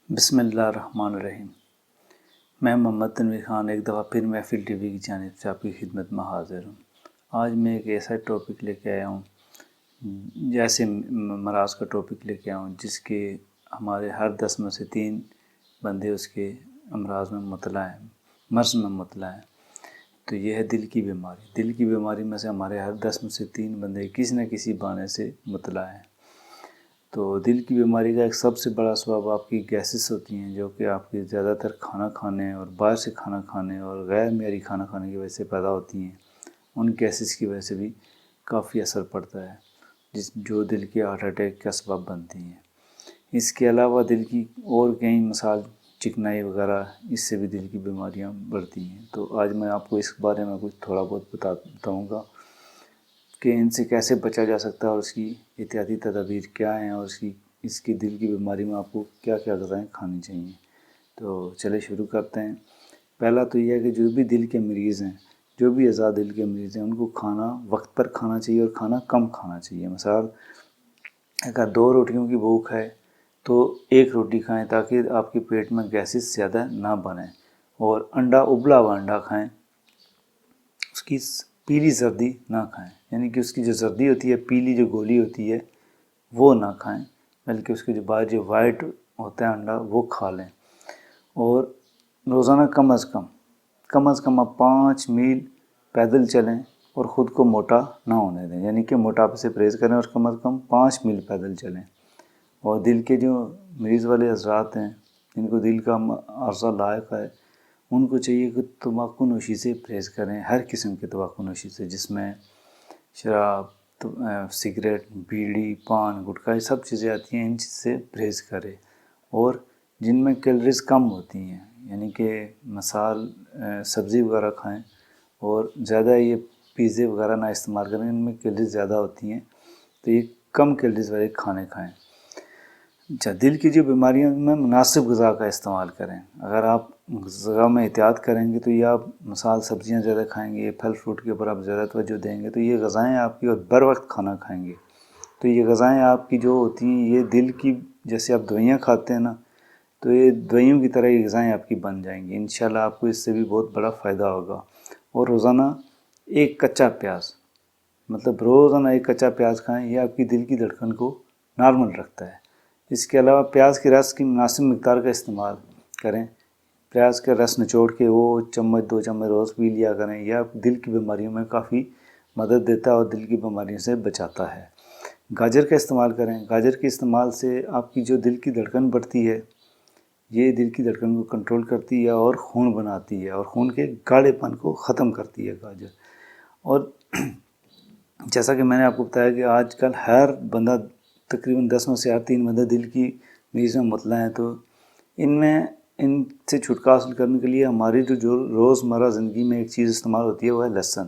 بسم اللہ الرحمن الرحیم۔ میں محمد تنویر خان ایک دفعہ پھر محفل ٹی وی کی جانب سے آپ کی خدمت میں حاضر ہوں۔ آج میں ایک ایسا ٹاپک لے کے آیا ہوں، جیسے مرض کا ٹاپک لے کے آیا ہوں، جس کے ہمارے ہر 10 میں سے 3 بندے اس کے امراض میں مبتلا ہیں، مرض میں مبتلا ہیں۔ تو یہ ہے دل کی بیماری۔ دل کی بیماری میں سے ہمارے ہر 10 میں سے 3 بندے کسی نہ کسی بہانے سے مبتلا ہیں۔ تو دل کی بیماری کا ایک سب سے بڑا سبب آپ کی گیسز ہوتی ہیں، جو کہ آپ کی زیادہ تر کھانا کھانے اور باہر سے کھانا کھانے اور غیر معیاری کھانا کھانے کی وجہ سے پیدا ہوتی ہیں۔ ان گیسز کی وجہ سے بھی کافی اثر پڑتا ہے، جو دل کے ہارٹ اٹیک کا سبب بنتی ہیں۔ اس کے علاوہ دل کی اور کئی مثال چکنائی وغیرہ، اس سے بھی دل کی بیماریاں بڑھتی ہیں۔ تو آج میں آپ کو اس بارے میں کچھ تھوڑا بہت بتاؤں گا کہ ان سے کیسے بچا جا سکتا ہے اور اس کی احتیاطی تدابیر کیا ہیں، اور اس کی دل کی بیماری میں آپ کو کیا کیا غذائیں کھانی چاہیے۔ تو چلے شروع کرتے ہیں۔ پہلا تو یہ ہے کہ جو بھی دل کے مریض ہیں، جو بھی اعضاء دل کے مریض ہیں، ان کو کھانا وقت پر کھانا چاہیے اور کھانا کم کھانا چاہیے۔ مثال اگر 2 روٹیوں کی بھوک ہے تو 1 روٹی کھائیں، تاکہ آپ کے پیٹ میں گیسز زیادہ نہ بنیں، اور انڈا ابلا ہوا انڈا کھائیں، اس کی پیلی زردی نہ کھائیں، یعنی کہ اس کی جو زردی ہوتی ہے، پیلی جو گولی ہوتی ہے، وہ نہ کھائیں، بلکہ اس کے جو باہر جو وائٹ ہوتا ہے انڈا، وہ کھا لیں۔ اور روزانہ کم از کم آپ 5 میل پیدل چلیں اور خود کو موٹا نہ ہونے دیں، یعنی کہ موٹاپے سے پرہیز کریں اور کم از کم 5 میل پیدل چلیں۔ اور دل کے جو مریض والے حضرات ہیں، جن کو دل کا عرضہ لاحق ہے، ان کو چاہیے کہ تمباکو نوشی سے پرہیز کریں، ہر قسم کے تمباکو نوشی سے، جس میں شراب، سگریٹ، بیڑی، پان، گٹکا، یہ سب چیزیں آتی ہیں، ان چیز سے پرہیز کرے۔ اور جن میں کیلریز کم ہوتی ہیں، یعنی کہ مثال سبزی وغیرہ کھائیں، اور زیادہ یہ پیزے وغیرہ نہ استعمال کریں، ان میں کیلریز زیادہ ہوتی ہیں، تو یہ کم کیلریز والے کھانے کھائیں۔ اچھا، دل کی جو بیماریوں میں مناسب غذا کا استعمال کریں۔ اگر آپ غذا میں احتیاط کریں گے تو یہ آپ مثال سبزیاں زیادہ کھائیں گے، پھل فروٹ کے اوپر آپ زیادہ توجہ دیں گے، تو یہ غذائیں آپ کی، اور بر وقت کھانا کھائیں گے، تو یہ غذائیں آپ کی جو ہوتی ہیں، یہ دل کی، جیسے آپ دوائیاں کھاتے ہیں نا، تو یہ دوائیوں کی طرح یہ غذائیں آپ کی بن جائیں گی۔ انشاءاللہ آپ کو اس سے بھی بہت بڑا فائدہ ہوگا۔ اور روزانہ 1 کچا پیاز، مطلب روزانہ 1 کچا پیاز کھائیں، یہ آپ کی دل کی دھڑکن کو نارمل رکھتا ہے۔ اس کے علاوہ پیاز کے رس کی مناسب مقدار کا استعمال کریں۔ پیاز کا رس نچوڑ کے وہ 1 چمچ 2 چمچ روز پی لیا کریں، یہ آپ دل کی بیماریوں میں کافی مدد دیتا ہے اور دل کی بیماریوں سے بچاتا ہے۔ گاجر کا استعمال کریں۔ گاجر کے استعمال سے آپ کی جو دل کی دھڑکن بڑھتی ہے، یہ دل کی دھڑکن کو کنٹرول کرتی ہے اور خون بناتی ہے، اور خون کے گاڑھے پن کو ختم کرتی ہے گاجر۔ اور جیسا کہ میں نے آپ کو بتایا کہ آج کل ہر بندہ، تقریباً 10 میں سے ہر 3 بندے دل کی مریض میں مبتلا ہیں۔ تو ان سے چھٹکارا حاصل کرنے کے لیے ہماری جو روزمرہ زندگی میں ایک چیز استعمال ہوتی ہے، وہ ہے لہسن۔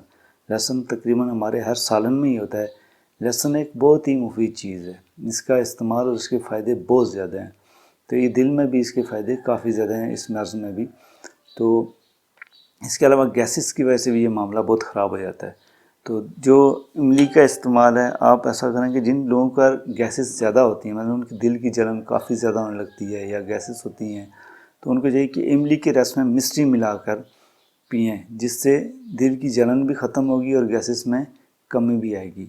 لہسن تقریباً ہمارے ہر سالن میں ہی ہوتا ہے۔ لہسن ایک بہت ہی مفید چیز ہے، اس کا استعمال اور اس کے فائدے بہت زیادہ ہیں۔ تو یہ دل میں بھی اس کے فائدے کافی زیادہ ہیں، اس مرض میں بھی۔ تو اس کے علاوہ گیسز کی وجہ سے بھی یہ معاملہ بہت خراب ہو جاتا ہے۔ تو جو املی کا استعمال ہے، آپ ایسا کریں کہ جن لوگوں کا گیسز زیادہ ہوتی ہیں، ان کی دل کی جلن کافی زیادہ ہونے لگتی ہے، یا گیسز ہوتی ہیں، تو ان کو چاہیے کہ املی کے رس میں مسٹری ملا کر پئیں، جس سے دل کی جلن بھی ختم ہوگی اور گیسز میں کمی بھی آئے گی۔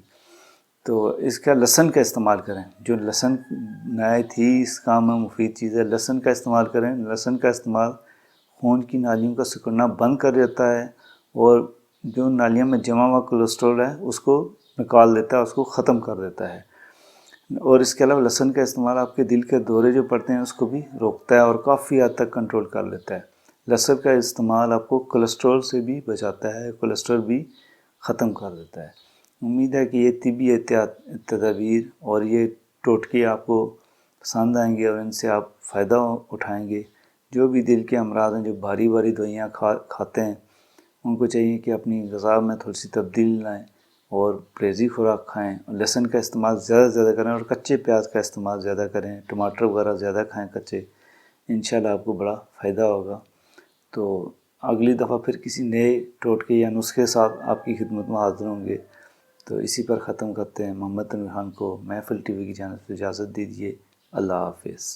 تو اس کا لہسن کا استعمال کریں۔ جو لہسن نہایت ہی اس کام میں مفید چیز ہے، لہسن کا استعمال کریں۔ لہسن کا استعمال خون کی نالیوں کا سکڑنا بند کر دیتا ہے، اور جو نالیوں میں جمع ہوا کولیسٹرول ہے، اس کو نکال دیتا ہے، اس کو ختم کر دیتا ہے۔ اور اس کے علاوہ لہسن کا استعمال آپ کے دل کے دورے جو پڑتے ہیں، اس کو بھی روکتا ہے اور کافی حد تک کنٹرول کر لیتا ہے۔ لہسن کا استعمال آپ کو کولیسٹرول سے بھی بچاتا ہے، کولیسٹرول بھی ختم کر دیتا ہے۔ امید ہے کہ یہ طبی تدابیر اور یہ ٹوٹکے آپ کو پسند آئیں گے، اور ان سے آپ فائدہ اٹھائیں گے۔ جو بھی دل کے امراض ہیں، جو بھاری دوائیاں کھاتے ہیں، ان کو چاہیے کہ اپنی غذا میں تھوڑی سی تبدیلی لائیں اور پرہیزی خوراک کھائیں، اور لہسن کا استعمال زیادہ سے زیادہ کریں، اور کچے پیاز کا استعمال زیادہ کریں، ٹماٹر وغیرہ زیادہ کھائیں کچے۔ انشاءاللہ آپ کو بڑا فائدہ ہوگا۔ تو اگلی دفعہ پھر کسی نئے ٹوٹکے یا نسخے ساتھ آپ کی خدمت میں حاضر ہوں گے۔ تو اسی پر ختم کرتے ہیں۔ محمد تنویر خان کو محفل ٹی وی کی جانب سے اجازت دیجیے۔ اللہ حافظ۔